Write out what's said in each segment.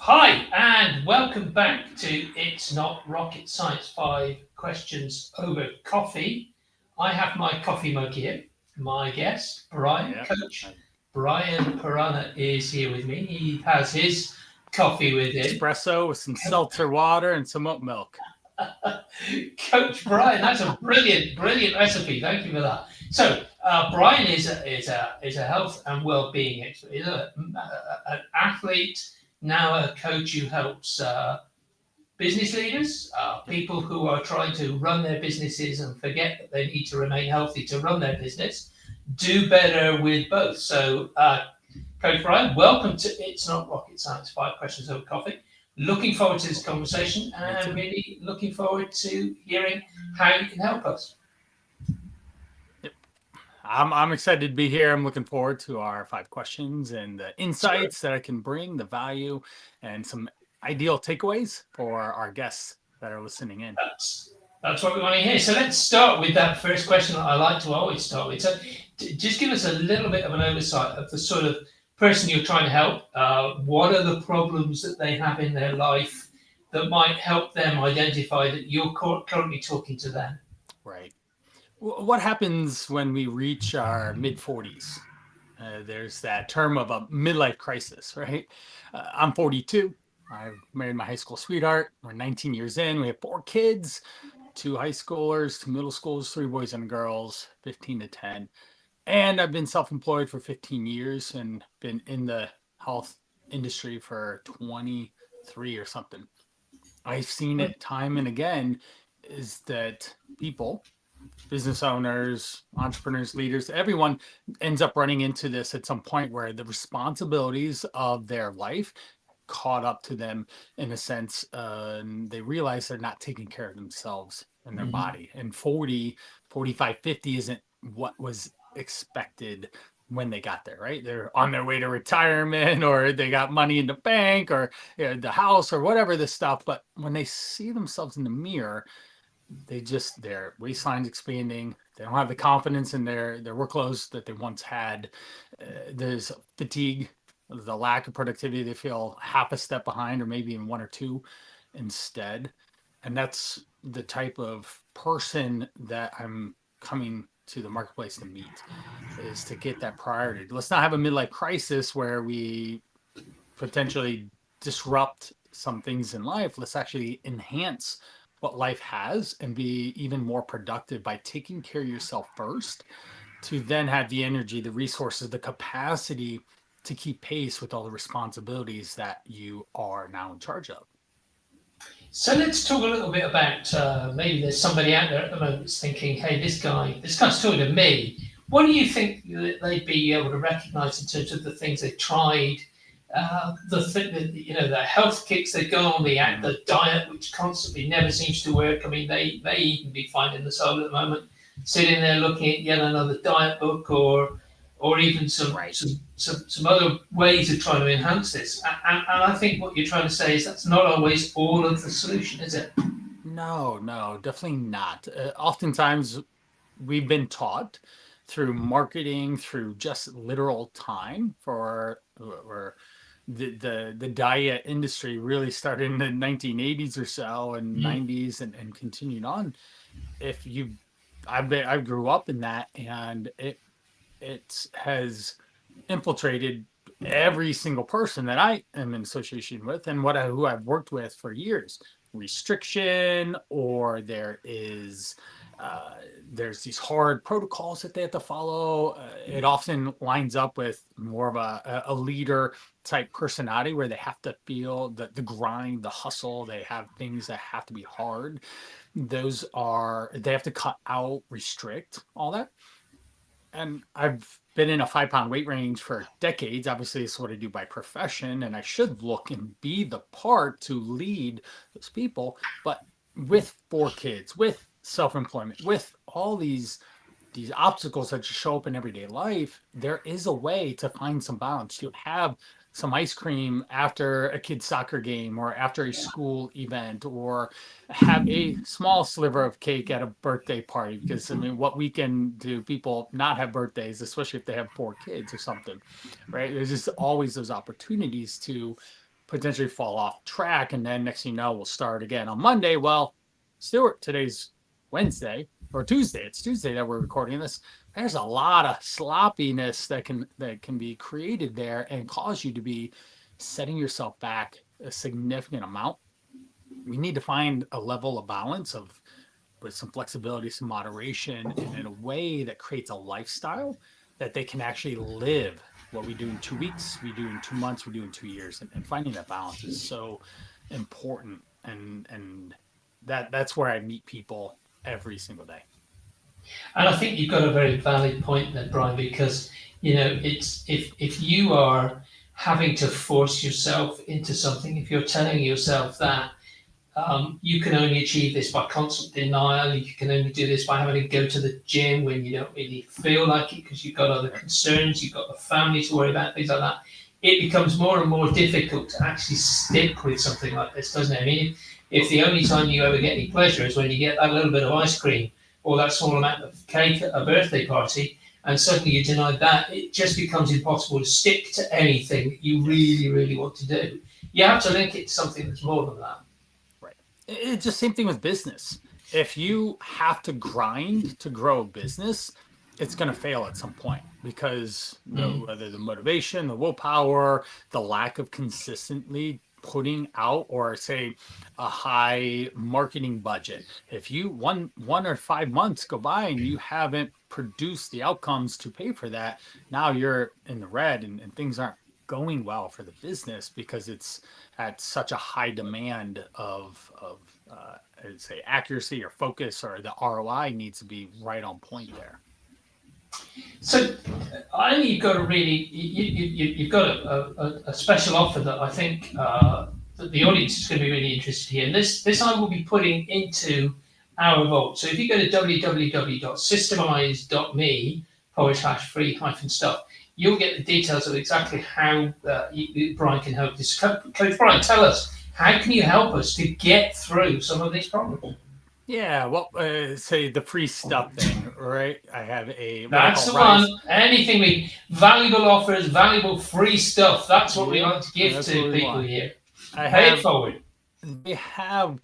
Hi, and welcome back to It's Not Rocket Science 5 questions over coffee. I have my coffee mug here. My guest, Brian, Yep. Coach Brian Parana, is here with me. He has his coffee with him. Espresso with some seltzer water and some oat milk. Coach Brian, that's a brilliant, brilliant recipe. Thank you for that. So, Brian is a health and well-being expert. He's an athlete, now a coach who helps business leaders, Yep. people who are trying to run their businesses and forget that they need to remain healthy to run their business, do better with both. So, Coach Brian, welcome to It's Not Rocket Science 5 questions over coffee. Looking forward to this conversation Me and too. really looking forward to hearing how you can help us. Yep. I'm excited to be here. I'm looking forward to our 5 questions and the Sure. insights that I can bring, the value, and some ideal takeaways for our guests that are listening in. That's what we want to hear. So let's start with that first question that I like to always start with. So just give us a little bit of an oversight of the sort of person you're trying to help. What are the problems that they have in their life that might help them identify that you're currently talking to them? Right. What happens when we reach our mid 40s? There's that term of a midlife crisis, right? I'm 42. I married my high school sweetheart. We're 19 years in. We have 4 kids, 2 high schoolers, 2 middle schoolers, 3 boys and girls, 15 to 10. And I've been self employed for 15 years and been in the health industry for 23 or something. I've seen it time and again is that people, business owners, entrepreneurs, leaders, everyone ends up running into this at some point where the responsibilities of their life caught up to them in a sense, and they realize they're not taking care of themselves and their Mhm. body. And 40, 45, 50 isn't what was expected when they got there, right? They're on their way to retirement or they got money in the bank or the house or whatever the stuff. But when they see themselves in the mirror, their waistline's expanding. They don't have the confidence in their workloads that they once had. There's fatigue, the lack of productivity. They feel half a step behind, or maybe in one or two instead. And that's the type of person that I'm coming to the marketplace to meet, is to get that priority. Let's not have a midlife crisis where we potentially disrupt some things in life. Let's actually enhance what life has and be even more productive by taking care of yourself first, to then have the energy, the resources, the capacity to keep pace with all the responsibilities that you are now in charge of. So let's talk a little bit about maybe there's somebody out there at the moment that's thinking, hey, this guy's talking to me. What do you think that they'd be able to recognise in terms of the things they've tried, the thing that the health kicks they go on, Mhm. the diet which constantly never seems to work. I mean, they may even be finding themselves at the moment sitting there looking at yet another diet book or even Right. some other ways of trying to enhance this. And I think what you're trying to say is that's not always all of the solution, is it? No, no, definitely not. Oftentimes, we've been taught through marketing, through just literal time for or the diet industry really started in the 1980s or so and Mm. 90s and continued on. If you I grew up in that, and it has infiltrated every single person that I am in association with and who I've worked with for years. Restriction, or uh, there's these hard protocols that they have to follow. It often lines up with more of a leader type personality where they have to feel the grind, the hustle. They have things that have to be hard. They have to cut out, restrict, all that. And I've been in a 5 pound weight range for decades. Obviously, it's what I do by profession, and I should look and be the part to lead those people. But with 4 kids, with self employment, with all these obstacles that just show up in everyday life, there is a way to find some balance. You have some ice cream after a kid's soccer game or after a school event, or have a small sliver of cake at a birthday party. Because, I mean, what weekend do people not have birthdays, especially if they have 4 kids or something, right? There's just always those opportunities to potentially fall off track. And then next thing you know, we'll start again on Monday. Well, Stuart, today's Wednesday or Tuesday. It's Tuesday that we're recording this. There's a lot of sloppiness that can be created there and cause you to be setting yourself back a significant amount. We need to find a level of balance of with some flexibility, some moderation, and in a way that creates a lifestyle that they can actually live. What we do in 2 weeks, we do in 2 months, we do in 2 years, and finding that balance is so important. And that's where I meet people every single day. And I think you've got a very valid point there, Brian, because it's if you are having to force yourself into something, if you're telling yourself that you can only achieve this by constant denial, you can only do this by having to go to the gym when you don't really feel like it because you've got other concerns, you've got the family to worry about, things like that, it becomes more and more difficult to actually stick with something like this, doesn't it? I mean, if the only time you ever get any pleasure is when you get that little bit of ice cream or that small amount of cake at a birthday party, and suddenly you're denied that, it just becomes impossible to stick to anything that you really, really want to do. You have to link it to something that's more than that. Right. It's the same thing with business. If you have to grind to grow a business, it's going to fail at some point because whether the motivation, the willpower, the lack of consistently putting out or say a high marketing budget, if you one or 5 months go by and you haven't produced the outcomes to pay for that, now you're in the red and things aren't going well for the business because it's at such a high demand of I'd say accuracy or focus, or the ROI needs to be right on point there. So I think you've got a really you've got a special offer that I think that the audience is going to be really interested in. This I will be putting into our vault. So if you go to www.systemize.me/free-stuff, you'll get the details of exactly how Brian can help this. Coach Brian, tell us, how can you help us to get through some of these problems? Yeah, well, say the free stuff thing, right? I have a That's the one. Anything valuable offers, valuable free stuff. That's what we like to give to people here. Pay it forward. They have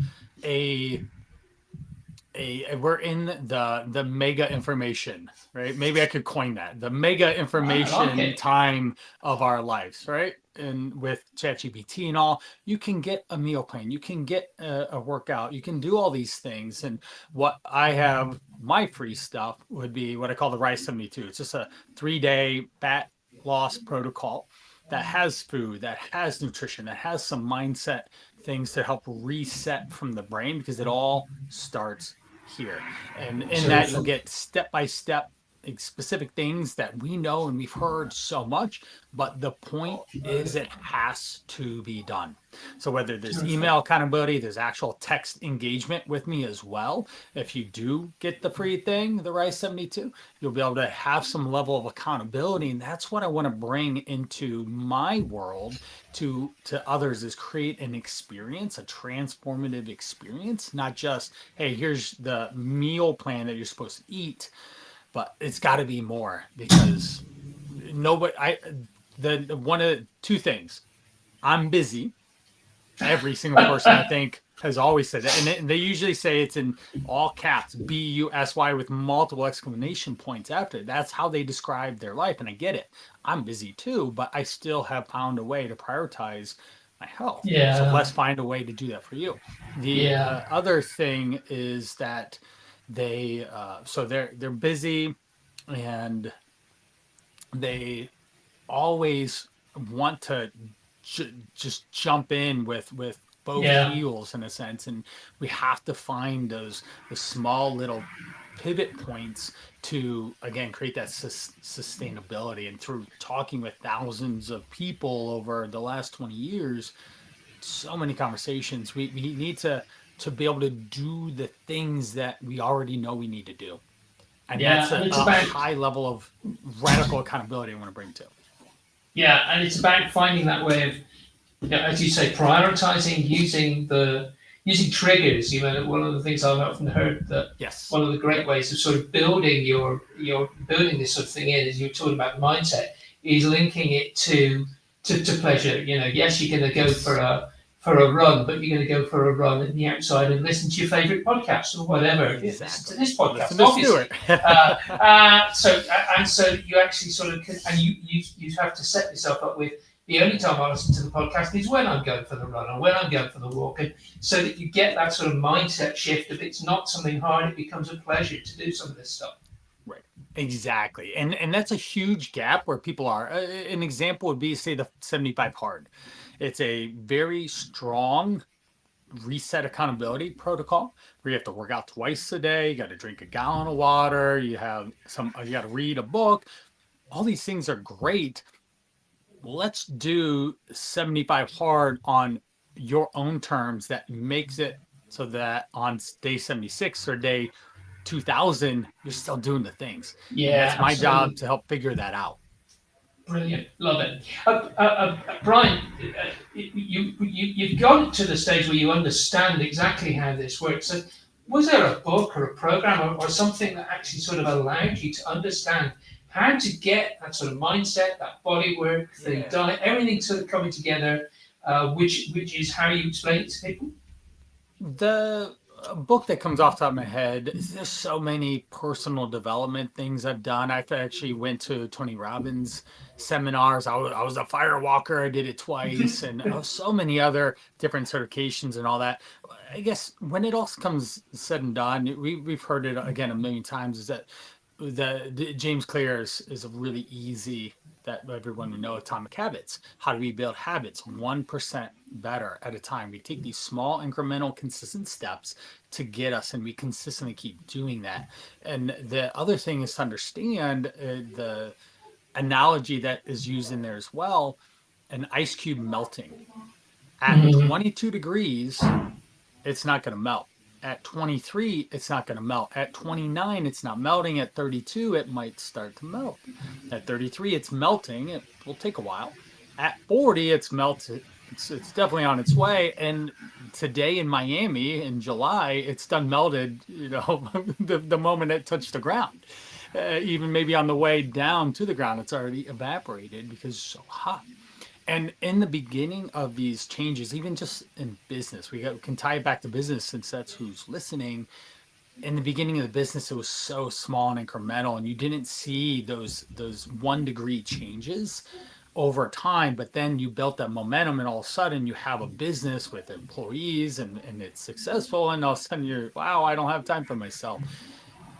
we're in the mega information, right? Maybe I could coin that, the mega information time of our lives, right? And with ChatGPT and all, you can get a meal plan, you can get a workout, you can do all these things. And what I have, my free stuff would be what I call the Rise 72. It's just a 3-day fat loss protocol that has food, that has nutrition, that has some mindset things to help reset from the brain, because it all starts here. And in that, you'll get step-by-step specific things that we know and we've heard so much, but the point is it has to be done. So whether there's email accountability, there's actual text engagement with me as well. If you do get the free thing, the Rise 72, you'll be able to have some level of accountability. And that's what I want to bring into my world to others, is create an experience, a transformative experience, not just, hey, here's the meal plan that you're supposed to eat, but it's got to be more, because one of the two things, I'm busy. Every single person I think has always said that, and they usually say it's in all caps, BUSY, with multiple exclamation points after it. That's how they describe their life, and I get it. I'm busy too, but I still have found a way to prioritize my health. Yeah. So let's find a way to do that for you. The other thing is that they're busy, and they always want to just jump in with both heels in a sense, and we have to find the small little pivot points to again create that sustainability. And through talking with thousands of people over the last 20 years, so many conversations, we need to be able to do the things that we already know we need to do. And that's a high level of radical accountability I want to bring to. Yeah, and it's about finding that way of, as you say, prioritizing, using triggers. One of the things I've often heard that one of the great ways of sort of building building this sort of thing in, as you're talking about mindset, is linking it to to pleasure. Yes, you're going to go for a run, but you're going to go for a run in the outside and listen to your favorite podcast or whatever. Exactly. Listen to this podcast, Listen to obviously. Stuart. So you actually sort of and you have to set yourself up with the only time I listen to the podcast is when I'm going for the run or when I'm going for the walk, and so that you get that sort of mindset shift. If it's not something hard, it becomes a pleasure to do some of this stuff. Right. Exactly. And that's a huge gap where people are. An example would be, say, the 75 hard. It's a very strong reset accountability protocol where you have to work out twice a day. You got to drink a gallon of water. You got to read a book. All these things are great. Let's do 75 hard on your own terms that makes it so that on day 76 or day 2000, you're still doing the things. Yeah, and that's my absolutely. job to help figure that out. Brilliant, love it. Brian, you've got to the stage where you understand exactly how this works. So was there a book or a program or something that actually sort of allowed you to understand how to get that sort of mindset, that body work, the diet, everything sort of coming together, which is how you explain it to people? The book that comes off the top of my head, there's so many personal development things I've done. I've actually went to Tony Robbins seminars. I was a fire walker. I did it twice, and so many other different certifications and all that. I guess when it all comes said and done, we've heard it again a million times, is that the James Clear is a really easy, that everyone would know, Atomic Habits. How do we build habits 1% better at a time? We take these small incremental consistent steps to get us, and we consistently keep doing that. And the other thing is to understand the analogy that is used in there as well, an ice cube melting at 22 degrees, it's not going to melt. At 23, it's not going to melt. At 29, it's not melting. At 32, it might start to melt. At 33, it's melting. It will take a while. At 40, it's melted. It's definitely on its way. And today in Miami in July, it's done melted, the moment it touched the ground. Even maybe on the way down to the ground, it's already evaporated because it's so hot. And in the beginning of these changes, even just in business, we can tie it back to business since that's who's listening. In the beginning of the business, it was so small and incremental, and you didn't see those 1 degree changes over time. But then you built that momentum, and all of a sudden you have a business with employees, and it's successful. And all of a sudden you're, wow, I don't have time for myself.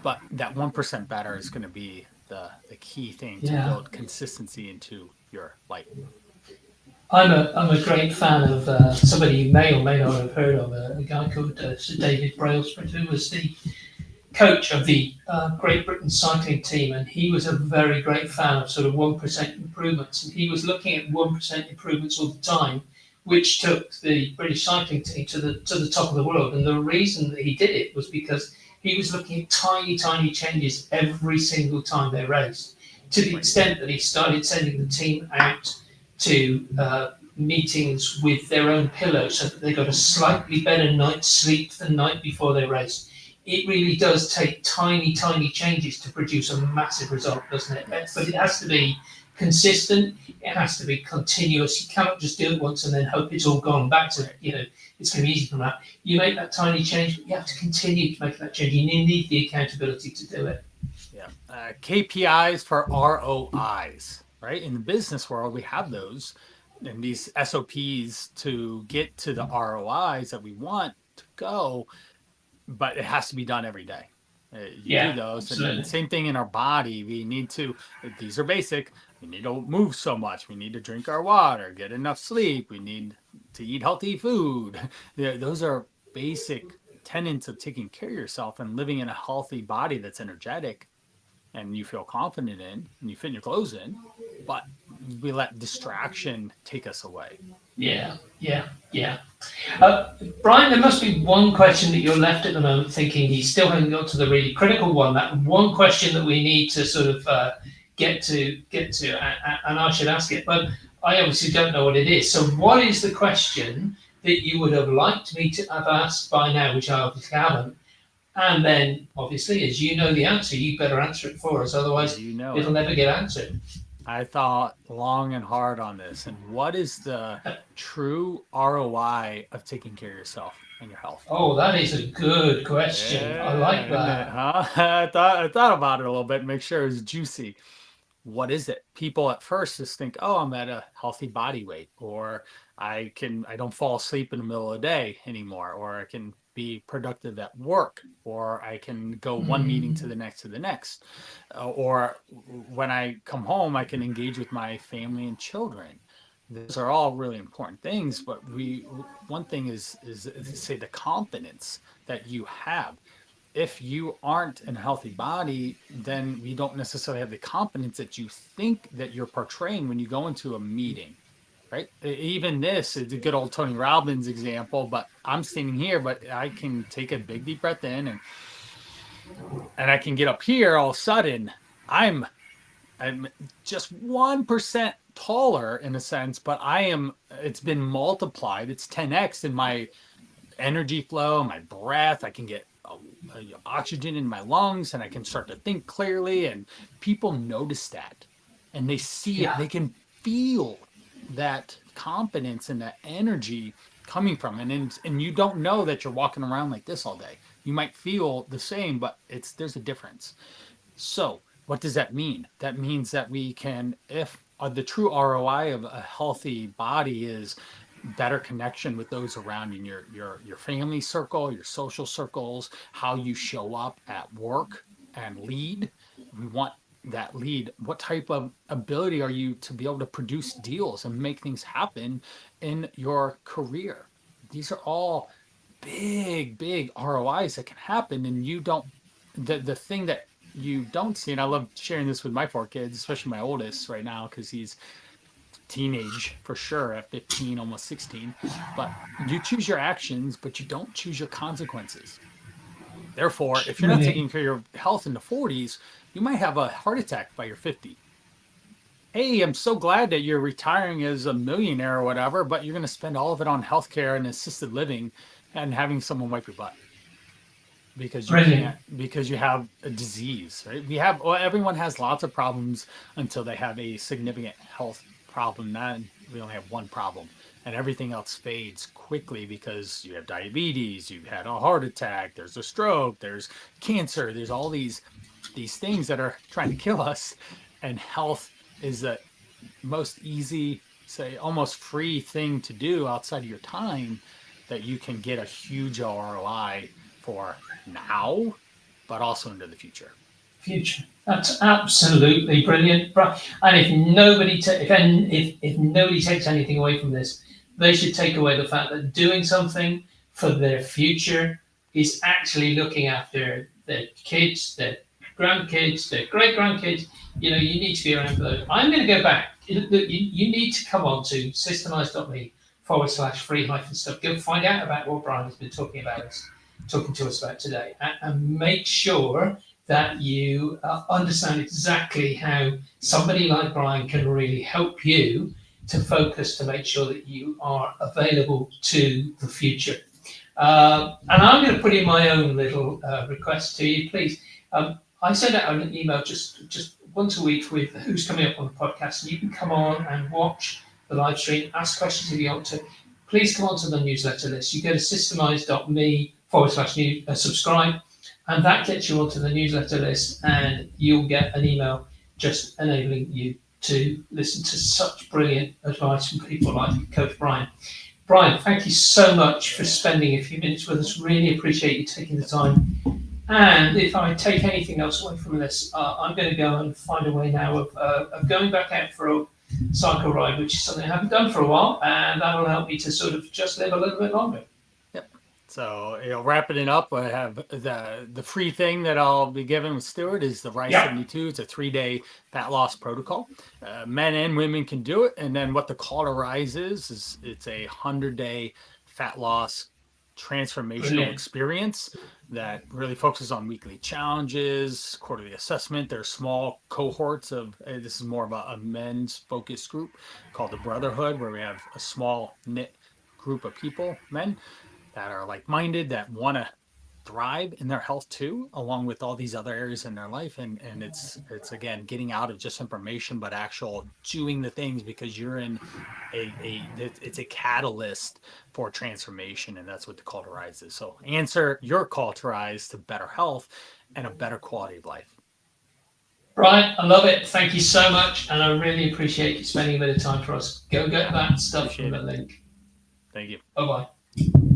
But that 1% better is going to be the key thing to build consistency into your life. I'm a great fan of somebody you may or may not have heard of, a guy called Sir David Brailsford, who was the coach of the Great Britain cycling team, and he was a very great fan of sort of 1% improvements, and he was looking at 1% improvements all the time, which took the British cycling team to the top of the world. And the reason that he did it was because he was looking at tiny changes every single time they raced, to the extent that he started sending the team out to meetings with their own pillows so that they got a slightly better night's sleep the night before they race. It really does take tiny changes to produce a massive result, doesn't it? Yes. But it has to be consistent. It has to be continuous. You cannot just do it once and then hope it's all gone back to, it's going to be easy from that. You make that tiny change, but you have to continue to make that change. You need the accountability to do it. Yeah. KPIs for ROIs. Right? In the business world, we have those and these SOPs to get to the ROIs that we want to go, but it has to be done every day. You do those. And same thing in our body. We need to, these are basic. We need to move so much. We need to drink our water, get enough sleep. We need to eat healthy food. Those are basic tenets of taking care of yourself and living in a healthy body that's energetic and you feel confident in, and you fit your clothes in, but we let distraction take us away. Yeah. Brian, there must be one question that you're left at the moment thinking you still haven't got to the really critical one, that one question that we need to sort of get to, and I should ask it, but I obviously don't know what it is. So what is the question that you would have liked me to have asked by now, which I obviously haven't? And then, obviously, as you know the answer, you better answer it for us. Otherwise, it'll never get answered. I thought long and hard on this. And what is the true ROI of taking care of yourself and your health? Oh, that is a good question. I like Yeah, isn't it? that. Huh? I thought about it a little bit, make sure it was juicy. What is it? People at first just think, oh, I'm at a healthy body weight, or I don't fall asleep in the middle of the day anymore, or I can be productive at work, or I can go one meeting to Mm, the next to the next, or when I come home, I can engage with my family and children. Those are all really important things, but one thing is say the confidence that you have. If you aren't in a healthy body, then we don't necessarily have the confidence that you think that you're portraying when you go into a meeting, right? Even this is a good old Tony Robbins example, but I'm standing here, but I can take a big deep breath in and I can get up here all of a sudden. I'm I'm just 1% taller in a sense, but it's been multiplied. It's 10x in my energy flow, my breath. I can get oxygen in my lungs and I can start to think clearly. And people notice that and they see it. yeah, They can feel that confidence and that energy coming from it. And you don't know that you're walking around like this all day. You might feel the same, but there's a difference. So, what does that mean? That means that we can, if the true ROI of a healthy body is better connection with those around you, in your family circle, your social circles, how you show up at work and lead. We want that lead. What type of ability are you to be able to produce deals and make things happen in your career? These are all big ROIs that can happen, and you don't. The thing that you don't see, and I love sharing this with my four kids, especially my oldest right now, because he's teenage for sure at 15, almost 16. But you choose your actions, but you don't choose your consequences. Therefore, if you're not brilliant. taking care of your health in the 40s, you might have a heart attack by your 50. Hey, I'm so glad that you're retiring as a millionaire or whatever, but you're going to spend all of it on healthcare and assisted living and having someone wipe your butt because you Brilliant. can't, because you have a disease, right? Well, everyone has lots of problems until they have a significant health problem. Then we only have one problem, and everything else fades quickly because you have diabetes, you've had a heart attack, there's a stroke, there's cancer, there's all these things that are trying to kill us, and health is the most easy, say almost free thing to do outside of your time that you can get a huge ROI for now, but also into the future. Future. That's absolutely brilliant. And if if nobody takes anything away from this, they should take away the fact that doing something for their future is actually looking after their kids, their grandkids, their great grandkids. You know, you need to be around for those. I'm going to go back. You need to come on to systemize.me/free hyphen stuff. Go find out about what Brian has been talking to us about today, and make sure that you understand exactly how somebody like Brian can really help you to focus to make sure that you are available to the future. And I'm going to put in my own little request to you, please. I send out an email just once a week with who's coming up on the podcast, and you can come on and watch the live stream, ask questions if you want to. Please come onto the newsletter list. You go to systemize.me/subscribe, and that gets you onto the newsletter list, and you'll get an email just enabling you to listen to such brilliant advice from people like Coach Brian. Brian, thank you so much for spending a few minutes with us. Really appreciate you taking the time. And if I take anything else away from this, I'm going to go and find a way now of going back out for a cycle ride, which is something I haven't done for a while, and that'll help me to sort of just live a little bit longer. Yep. So, wrapping it up, I have the free thing that I'll be giving with Stuart is the Rise Yeah, 72. It's a 3-day fat loss protocol. Men and women can do it. And then what the call to Rise is it's a 100-day fat loss transformational brilliant. experience that really focuses on weekly challenges, quarterly assessment. There's small cohorts of this is more of a men's focus group called the Brotherhood, where we have a small knit group of people, men that are like minded, that want to thrive in their health too, along with all these other areas in their life. And it's again getting out of just information, but actual doing the things, because you're in it's a catalyst for transformation, and that's what the call to rise is. So answer your call to rise to better health and a better quality of life. Brian, I love it. Thank you so much, and I really appreciate you spending a bit of time for us. Go get that stuff from the link. Thank you. Bye bye.